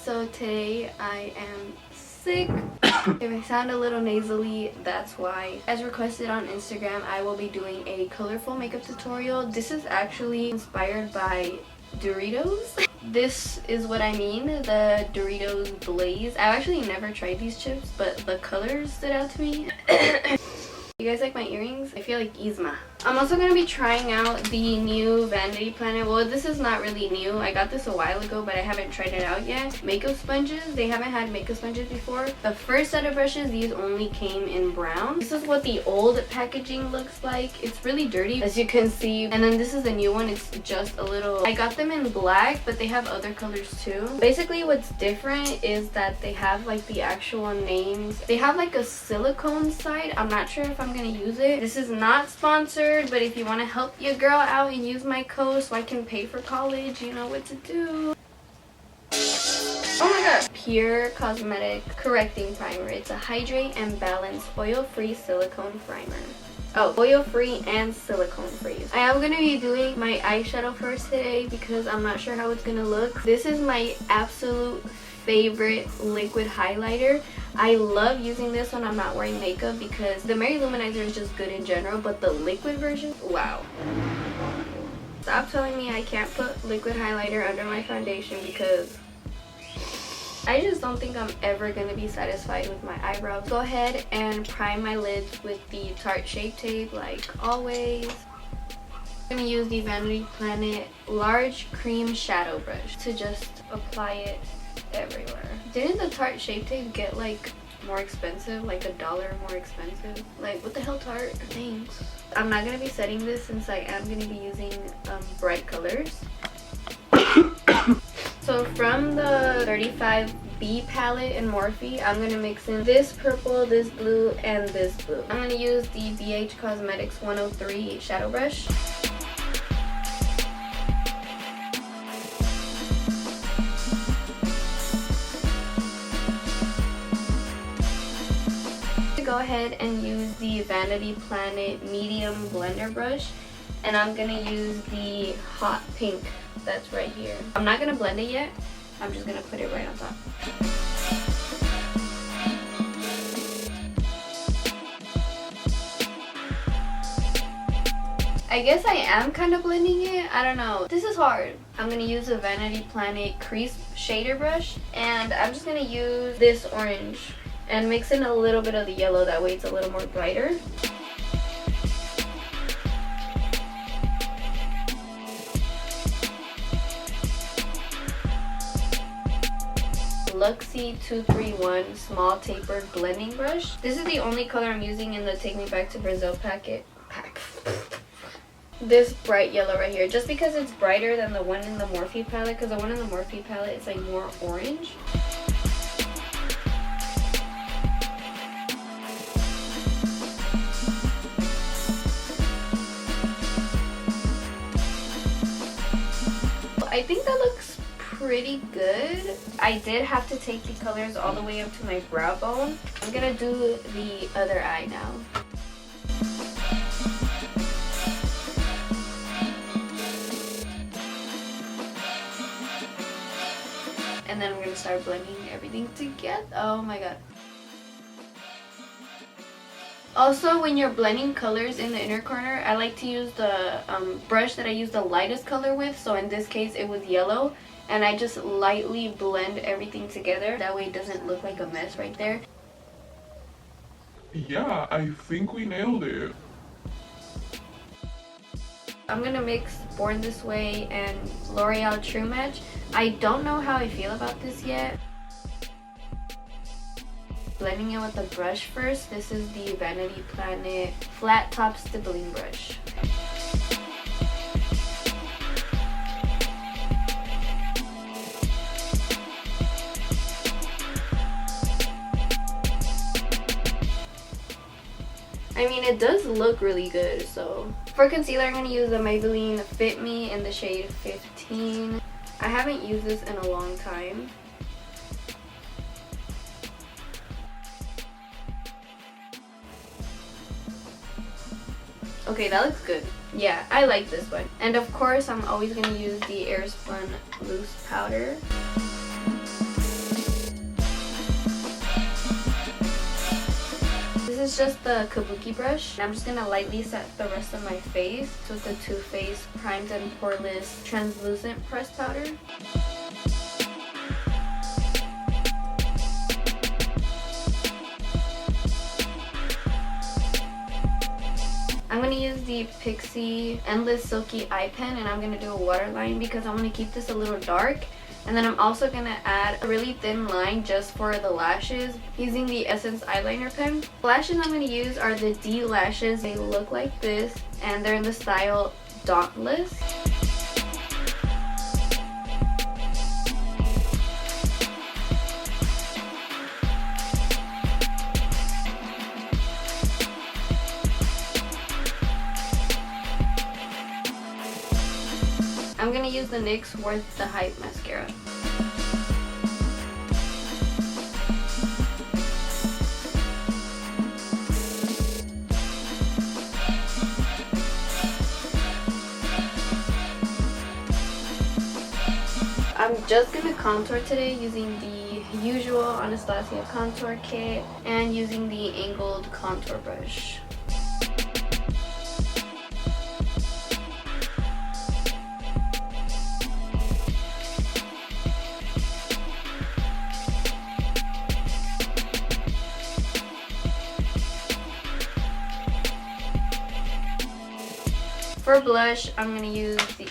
So today I am sick. If I sound a little nasally, that's why. As requested on Instagram, I will be doing a colorful makeup tutorial. This is actually inspired by Doritos. This is what I mean, the Doritos Blaze. I've actually never tried these chips, but the colors stood out to me. You guys like my earrings? I feel like Yzma. I'm also going to be trying out the new Vanity Planet. Well, this is not really new. I got this a while ago, but I haven't tried it out yet. Makeup sponges. They haven't had makeup sponges before. The first set of brushes, these only came in brown. This is what the old packaging looks like. It's really dirty, as you can see. And then this is the new one. It's just a little... I got them in black, but they have other colors too. Basically, what's different is that they have like the actual names. They have like a silicone side. I'm not sure if I'm going to use it. This is not sponsored. But if you want to help your girl out and use my code so I can pay for college, you know what to do. Oh my god. Pure Cosmetic Correcting Primer. It's a hydrate and balance oil-free silicone primer. Oh, oil-free and silicone-free. I am going to be doing my eyeshadow first today because I'm not sure how it's going to look. This is my absolute favorite liquid highlighter. I love using this when I'm not wearing makeup because the Mary Luminizer is just good in general, but the liquid version, wow. Stop telling me I can't put liquid highlighter under my foundation because I just don't think I'm ever going to be satisfied with my eyebrows. Go ahead and prime my lids with the Tarte Shape Tape like always. I'm going to use the Vanity Planet large cream shadow brush to just apply it everywhere. Didn't the Tarte Shape Tape get like more expensive, like $1 more expensive? Like what the hell, Tarte? Thanks. I'm not gonna be setting this since I am gonna be using bright colors. So from the 35B palette in Morphe, I'm gonna mix in this purple, this blue, and this blue. I'm gonna use the BH Cosmetics 103 shadow brush. Go ahead and use the Vanity Planet medium blender brush, and I'm gonna use the hot pink that's right here. I'm not gonna blend it yet, I'm just gonna put it right on top. I guess I am kind of blending it. I don't know. This is hard. I'm going to use the Vanity Planet crease shader brush, and I'm just going to use this orange and mix in a little bit of the yellow, that way it's a little more brighter. Luxie 231 small tapered blending brush. This is the only color I'm using in the Take Me Back to Brazil pack. This bright yellow right here, just because it's brighter than the one in the Morphe palette, because the one in the Morphe palette is like more orange. I think that looks pretty good. I did have to take the colors all the way up to my brow bone. I'm gonna do the other eye now. And then I'm gonna start blending everything together. Oh my god. Also, when you're blending colors in the inner corner, I like to use the brush that I use the lightest color with. So in this case, it was yellow. And I just lightly blend everything together. That way it doesn't look like a mess right there. Yeah, I think we nailed it. I'm going to mix Born This Way and L'Oreal True Match. I don't know how I feel about this yet. Blending it with the brush first. This is the Vanity Planet flat top stippling brush. I mean, it does look really good. So for concealer, I'm going to use the Maybelline Fit Me in the shade 15. I haven't used this in a long time. Okay, that looks good. Yeah, I like this one. And of course, I'm always going to use the Airspun Loose Powder. is just the kabuki brush. I'm just gonna lightly set the rest of my face with the Too Faced Primed and Poreless Translucent Pressed Powder. I'm going to use the Pixie Endless Silky Eye Pen, and I'm going to do a waterline because I want to keep this a little dark. And then I'm also going to add a really thin line just for the lashes using the Essence Eyeliner Pen. The lashes I'm going to use are the D lashes. They look like this and they're in the style Dauntless. I'm going to use the NYX Worth the Hype mascara. I'm just going to contour today using the usual Anastasia contour kit and using the angled contour brush. For blush, I'm going to use the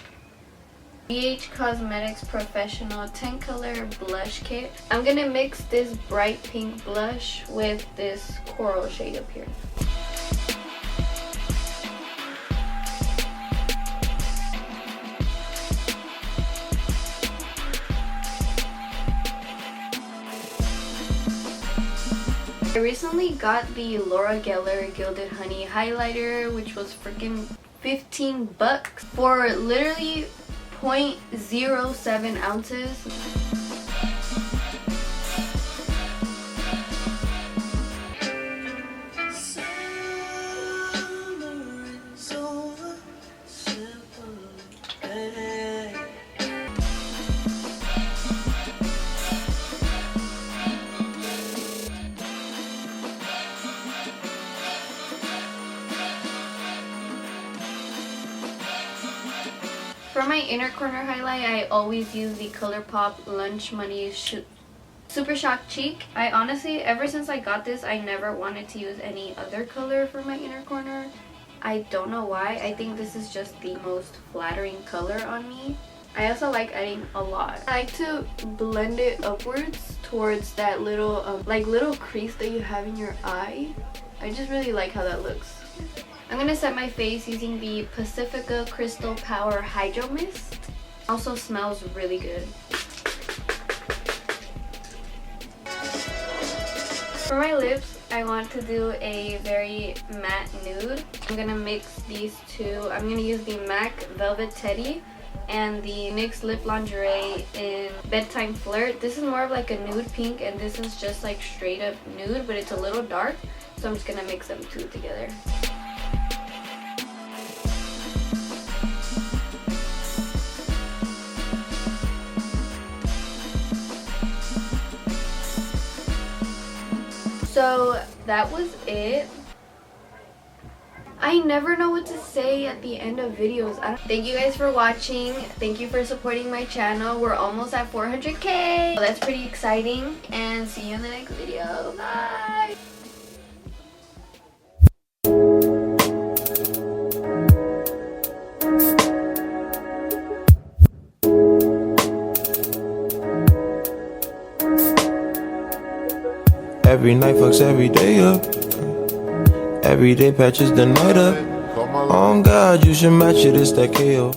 BH Cosmetics Professional 10 Color Blush Kit. I'm going to mix this bright pink blush with this coral shade up here. I recently got the Laura Geller Gilded Honey highlighter, which was freaking 15 bucks for literally 0.07 ounces. For my inner corner highlight, I always use the ColourPop Lunch Money Super Shock Cheek. I honestly, ever since I got this, I never wanted to use any other color for my inner corner. I don't know why. I think this is just the most flattering color on me. I also like adding a lot. I like to blend it upwards towards that little little crease that you have in your eye. I just really like how that looks. I'm going to set my face using the Pacifica Crystal Power Hydro Mist. Also smells really good. For my lips, I want to do a very matte nude. I'm going to mix these two. I'm going to use the MAC Velvet Teddy and the NYX Lip Lingerie in Bedtime Flirt. This is more of like a nude pink, and this is just like straight up nude, but it's a little dark. So I'm just going to mix them two together. So that was it. I never know what to say at the end of videos. Thank you guys for watching. Thank you for supporting my channel. We're almost at 400K. So that's pretty exciting. And see you in the next video. Bye! Every night fucks every day up. Every day patches the night up. Oh God, you should match it, it's that KO.